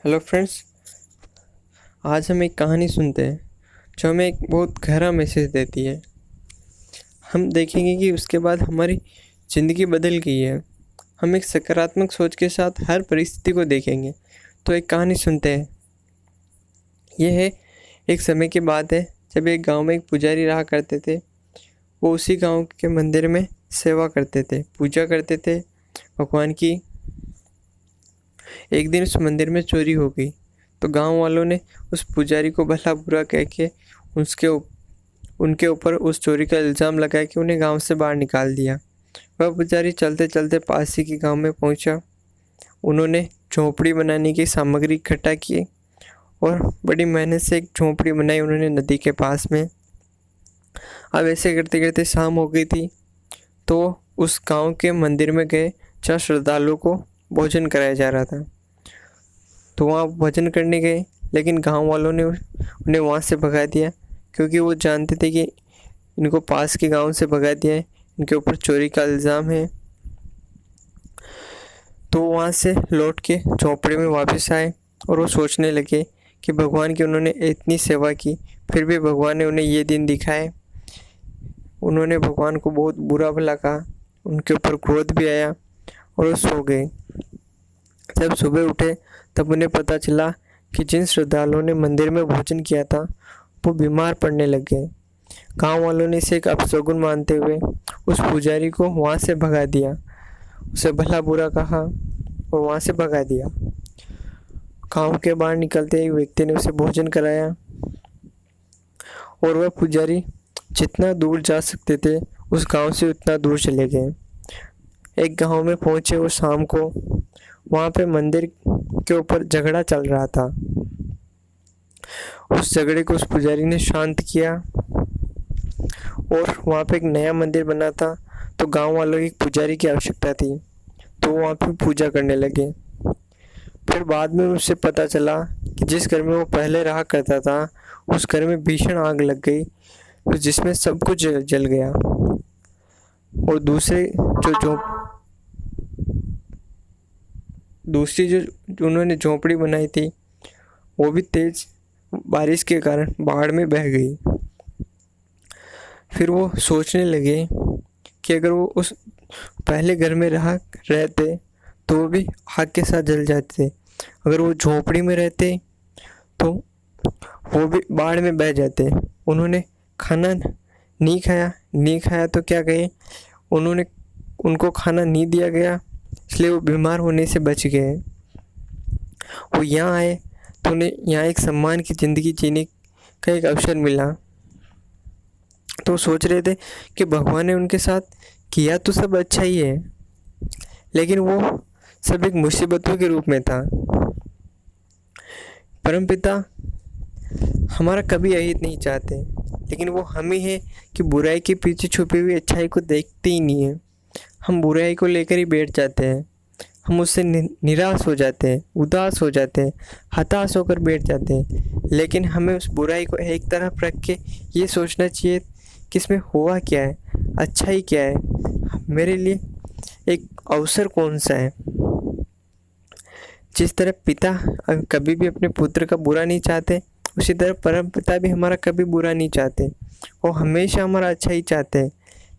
Hello friends. आज हम एक कहानी सुनते हैं जो हमें एक बहुत गहरा मैसेज देती है। हम देखेंगे कि उसके बाद हमारी ज़िंदगी बदल गई है। हम एक सकारात्मक सोच के साथ हर परिस्थिति को देखेंगे। तो एक कहानी सुनते हैं। यह है एक समय की बात है जब एक गांव में एक पुजारी रहा करते थे। वो उसी गांव के मंदिर में सेवा करते थे, पूजा करते थे भगवान की। एक दिन उस मंदिर में चोरी हो गई तो गांव वालों ने उस पुजारी को भला बुरा कह के उनके ऊपर उस चोरी का इल्ज़ाम लगाया कि उन्हें गांव से बाहर निकाल दिया। वह पुजारी चलते चलते पास ही के गांव में पहुंचा। उन्होंने झोंपड़ी बनाने की सामग्री इकट्ठा की और बड़ी मेहनत से एक झोंपड़ी बनाई उन्होंने नदी के पास में। अब ऐसे करते करते शाम हो गई थी तो उस गांव के मंदिर में गए जहाँ श्रद्धालुओं को भोजन कराया जा रहा था। तो वहाँ भोजन करने गए, लेकिन गांव वालों ने उन्हें वहाँ से भगा दिया क्योंकि वो जानते थे कि इनको पास के गांव से भगा दिया है, इनके ऊपर चोरी का इल्ज़ाम है। तो वहाँ से लौट के झोंपड़ी में वापस आए और वो सोचने लगे कि भगवान की उन्होंने इतनी सेवा की, फिर भी भगवान ने उन्हें ये दिन दिखाए। उन्होंने भगवान को बहुत बुरा भला कहा, उनके ऊपर क्रोध भी आया और वो सो गए। जब सुबह उठे तब उन्हें पता चला कि जिन श्रद्धालुओं ने मंदिर में भोजन किया था वो बीमार पड़ने लग गए। गाँव वालों ने इसे एक अपशगुन मानते हुए उस पुजारी को वहाँ से भगा दिया, उसे भला बुरा कहा और वहाँ से भगा दिया। गाँव के बाहर निकलते एक व्यक्ति ने उसे भोजन कराया और वह पुजारी जितना दूर जा सकते थे उस गांव से उतना दूर चले गए। एक गांव में पहुंचे वो शाम को। वहाँ पे मंदिर के ऊपर झगड़ा चल रहा था। उस झगड़े को उस पुजारी ने शांत किया और वहाँ पे एक नया मंदिर बना था तो गांव वालों की एक पुजारी की आवश्यकता थी, तो वहाँ पे पूजा करने लगे। फिर बाद में उससे पता चला कि जिस घर में वो पहले रहा करता था उस घर में भीषण आग लग गई जिसमें सब कुछ जल गया। और दूसरी जो उन्होंने झोंपड़ी बनाई थी वो भी तेज बारिश के कारण बाढ़ में बह गई। फिर वो सोचने लगे कि अगर वो उस पहले घर में रहते तो वो भी आग के साथ जल जाते, अगर वो झोंपड़ी में रहते तो वो भी बाढ़ में बह जाते। उन्होंने खाना नहीं खाया तो क्या कहे, उनको खाना नहीं दिया गया इसलिए वो बीमार होने से बच गए। वो यहाँ आए तो उन्हें यहाँ एक सम्मान की ज़िंदगी जीने का एक अवसर मिला। तो सोच रहे थे कि भगवान ने उनके साथ किया तो सब अच्छा ही है, लेकिन वो सब एक मुसीबतों के रूप में था। परमपिता हमारा कभी अहित नहीं चाहते, लेकिन वो हम ही है कि बुराई के पीछे छुपी हुई अच्छाई को देखते ही नहीं है। हम बुराई को लेकर ही बैठ जाते हैं, हम उससे निराश हो जाते हैं, उदास हो जाते हैं, हताश होकर बैठ जाते हैं। लेकिन हमें उस बुराई को एक तरफ रख के ये सोचना चाहिए कि इसमें हुआ क्या है, अच्छाई क्या है, मेरे लिए एक अवसर कौन सा है। जिस तरह पिता कभी भी अपने पुत्र का बुरा नहीं चाहते, उसी तरह परम पिता भी हमारा कभी बुरा नहीं चाहते। वो हमेशा हमारा अच्छा ही चाहते हैं,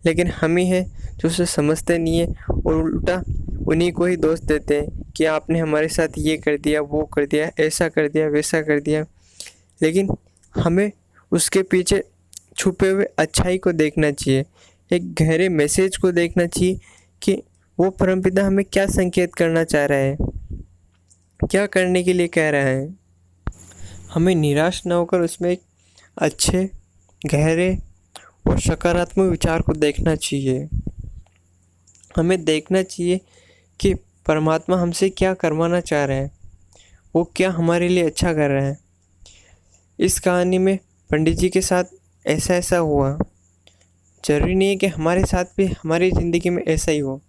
लेकिन हम ही हैं जो उसे समझते नहीं है और उल्टा उन्हीं को ही दोष देते हैं कि आपने हमारे साथ ये कर दिया, वो कर दिया, ऐसा कर दिया, वैसा कर दिया। लेकिन हमें उसके पीछे छुपे हुए अच्छाई को देखना चाहिए, एक गहरे मैसेज को देखना चाहिए कि वो परमपिता हमें क्या संकेत करना चाह रहा है, क्या करने के लिए कह रहा है। हमें निराश न होकर उसमें एक अच्छे, गहरे और सकारात्मक विचार को देखना चाहिए। हमें देखना चाहिए कि परमात्मा हमसे क्या करवाना चाह रहे हैं, वो क्या हमारे लिए अच्छा कर रहे हैं। इस कहानी में पंडित जी के साथ ऐसा हुआ, जरूरी नहीं है कि हमारे साथ भी हमारी ज़िंदगी में ऐसा ही हो।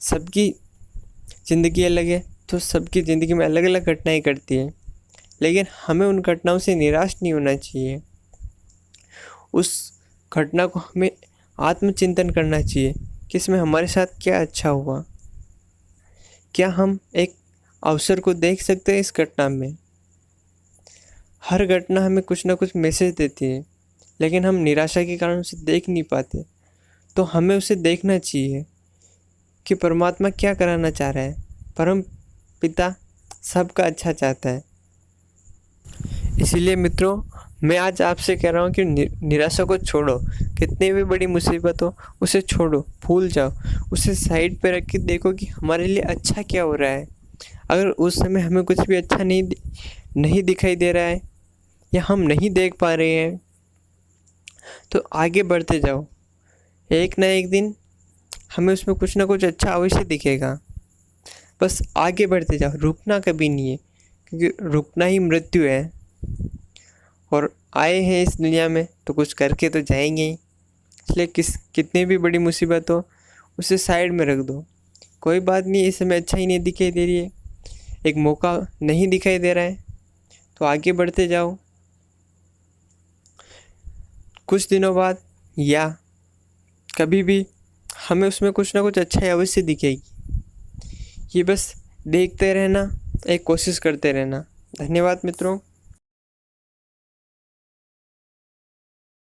सबकी ज़िंदगी अलग है तो सबकी ज़िंदगी में अलग अलग घटनाएं घटती हैं, लेकिन हमें उन घटनाओं से निराश नहीं होना चाहिए। उस घटना को हमें आत्मचिंतन करना चाहिए कि इसमें हमारे साथ क्या अच्छा हुआ, क्या हम एक अवसर को देख सकते हैं इस घटना में। हर घटना हमें कुछ ना कुछ मैसेज देती है, लेकिन हम निराशा के कारण उसे देख नहीं पाते। तो हमें उसे देखना चाहिए कि परमात्मा क्या कराना चाह रहा है। परम पिता सबका अच्छा चाहता है। इसीलिए मित्रों, मैं आज आपसे कह रहा हूँ कि निराशा को छोड़ो। कितनी भी बड़ी मुसीबत हो उसे छोड़ो, भूल जाओ। उसे साइड पे रख के देखो कि हमारे लिए अच्छा क्या हो रहा है। अगर उस समय हमें कुछ भी अच्छा नहीं दिखाई दे रहा है या हम नहीं देख पा रहे हैं, तो आगे बढ़ते जाओ। एक ना एक दिन हमें उसमें कुछ ना कुछ अच्छा अवश्य दिखेगा। बस आगे बढ़ते जाओ, रुकना कभी नहीं है, क्योंकि रुकना ही मृत्यु है। और आए हैं इस दुनिया में तो कुछ करके तो जाएंगे ही। इसलिए कितनी भी बड़ी मुसीबत हो उसे साइड में रख दो। कोई बात नहीं, इस समय अच्छा ही नहीं दिखाई दे रही है, एक मौका नहीं दिखाई दे रहा है, तो आगे बढ़ते जाओ। कुछ दिनों बाद या कभी भी हमें उसमें कुछ ना कुछ अच्छा अवश्य दिखेगी। ये बस देखते रहना, एक कोशिश करते रहना। धन्यवाद मित्रों।